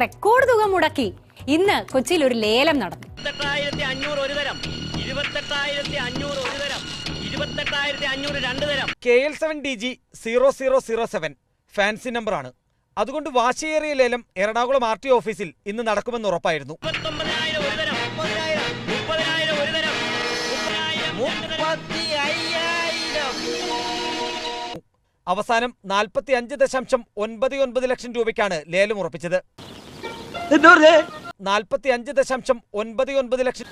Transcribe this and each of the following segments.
Record തുക മുടക്കി ഇന്ന് കൊച്ചിയിൽ ഒരു ലേലം നടന്നു. 28,500 ഫാൻസി നമ്പറാണ്. അതുകൊണ്ട് വാശിയേറിയ ലേലം എറണാകുളം RTO ഓഫീസിൽ ഇന്ന് നടക്കുമെന്ന് ഉറപ്പായിരുന്നു. അവസാനം 45.99 ലക്ഷം രൂപയ്ക്കാണ് ലേലം ഉറപ്പിച്ചത്. 45.99 ലക്ഷം.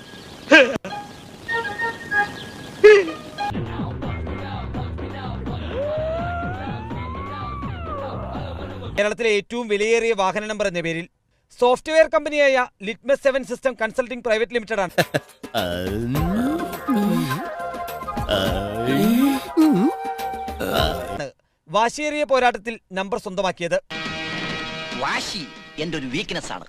കേരളത്തിലെ ഏറ്റവും വിലയേറിയ വാഹന നമ്പർ എന്ന പേരിൽ സോഫ്റ്റ്വെയർ കമ്പനിയായ litmus 7 system consulting private limited ആണ് വാശിയേറിയ പോരാട്ടത്തിൽ നമ്പർ സ്വന്തമാക്കിയത്. വാശി എന്റെ ഒരു വീക്ക്നെസ് ആണ്.